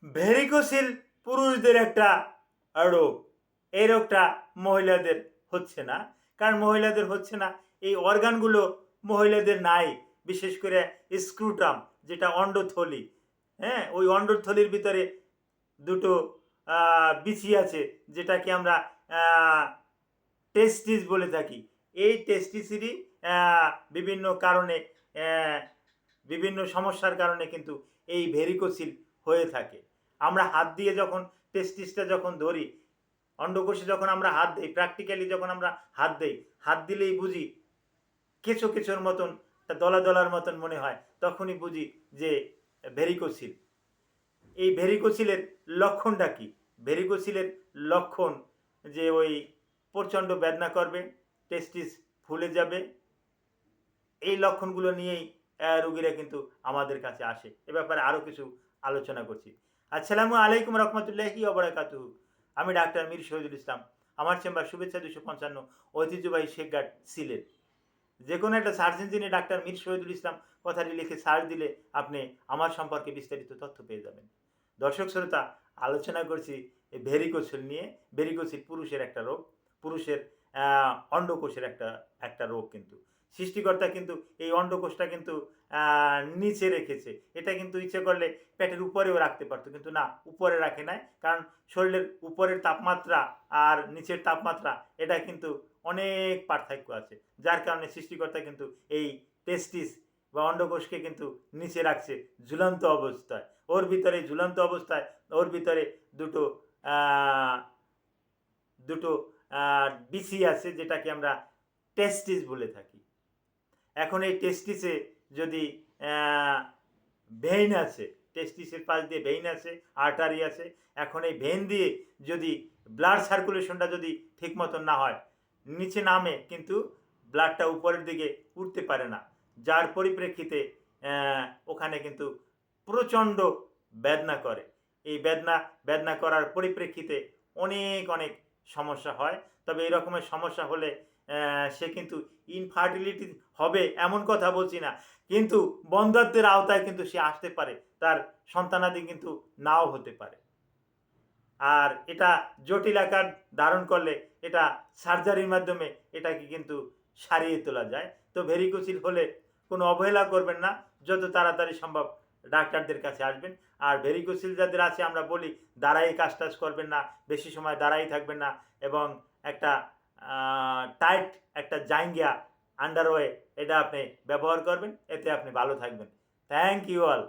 Varicocele পুরুষদের একটা রোগ। এই রোগটা মহিলাদের হচ্ছে না। কারণ মহিলাদের হচ্ছে না, এই অর্গানগুলো মহিলাদের নাই। বিশেষ করে স্ক্রুটাম, যেটা অন্ডথলি, হ্যাঁ, ওই অন্ডথলির ভিতরে দুটো বিচি আছে, যেটাকে আমরা টেস্টিস বলে থাকি। এই টেস্টিসেরই বিভিন্ন কারণে, বিভিন্ন সমস্যার কারণে কিন্তু এই ভেরিকোসিল হয়ে থাকে। আমরা হাত দিয়ে যখন টেস্টিসটা যখন ধরি, অন্ডকোষে যখন আমরা হাত দিই, প্র্যাকটিক্যালি যখন আমরা হাত দিই, হাত দিলেই বুঝি কেঁচো কেঁচোর মতন, দলা দলার মতন মনে হয়, তখনই বুঝি যে ভেরিকোসিল। এই ভেরিকোসিলের লক্ষণটা কি? ভেরিকোসিলের লক্ষণ যে ওই প্রচণ্ড বেদনা করবে, টেস্টিস ফুলে যাবে, এই লক্ষণগুলো নিয়েই রোগীরা কিন্তু আমাদের কাছে আসে। এ ব্যাপারে আরও কিছু আলোচনা করছি। আসসালামু আলাইকুম রহমতুল্লাহি ওয়া বারাকাতুহু। আমি ডাক্তার মীর শহীদুল ইসলাম। আমার চেম্বার শুভেচ্ছা 255, ঐতিহ্যবাহী শেখঘাট, সিলেট। যে কোনো একটা সার্চ ইঞ্জিনে ডাক্তার মীর শহীদুল ইসলাম কথাটি লিখে সার্চ দিলে আপনি আমার সম্পর্কে বিস্তারিত তথ্য পেয়ে যাবেন। দর্শক শ্রোতা, আলোচনা করছি ভেরিকোসিল নিয়ে। ভেরিকোসিল পুরুষের একটা রোগ, পুরুষের অন্ডকোষের একটা রোগ। কিন্তু সৃষ্টিকর্তা কিন্তু এই অন্ডকোষটা কিন্তু নিচে রেখেছে। এটা কিন্তু ইচ্ছে করলে পেটের উপরেও রাখতে পারতো, কিন্তু না, উপরে রাখে নাই। কারণ শরীরের উপরের তাপমাত্রা আর নিচের তাপমাত্রা, এটা কিন্তু অনেক পার্থক্য আছে। যার কারণে সৃষ্টিকর্তা কিন্তু এই টেস্টিস বা অন্ডকোষকে কিন্তু নিচে রাখছে ঝুলন্ত অবস্থায়। ওর ভিতরে ঝুলন্ত অবস্থায় ওর ভিতরে দুটো দুটো বিসি আছে, যেটাকে আমরা টেস্টিস বলে থাকি। এখন এই টেস্টিসে যদি ভেইন আছে, টেস্টিসের পাশ দিয়ে ভেইন আছে, আর্টারি আছে। এখন এই ভেইন দিয়ে যদি ব্লাড সার্কুলেশনটা যদি ঠিক মতন না হয়, নিচে নামে কিন্তু ব্লাডটা উপরের দিকে উঠতে পারে না। যার পরিপ্রেক্ষিতে ওখানে কিন্তু প্রচণ্ড বেদনা করে। এই বেদনা করার পরিপ্রেক্ষিতে অনেক অনেক সমস্যা হয়। তবে এই রকমের সমস্যা হলে সে কিন্তু ইনফার্টিলিটি হবে এমন কথা বলছি না, কিন্তু বন্ধ্যত্বের আওতায় কিন্তু সে আসতে পারে, তার সন্তানাদি কিন্তু নাও হতে পারে। আর এটা জটিল আকার ধারণ করলে এটা সার্জারির মাধ্যমে এটাকে কিন্তু সারিয়ে তোলা যায়। তো ভেরিকোসিল হলে কোনো অবহেলা করবেন না, যত তাড়াতাড়ি সম্ভব ডাক্তারদের কাছে আসবেন। আর ভেরিকোসিল যাদের আছে, আমরা বলি দাঁড়াই কাজ টাজ করবেন না, বেশি সময় দাঁড়াই থাকবেন না, এবং একটা টাইট একটা জাঙ্গিয়া আন্ডারওয়ে এটা আপনি ব্যবহার করবেন, এতে আপনি ভালো থাকবেন। Thank you all.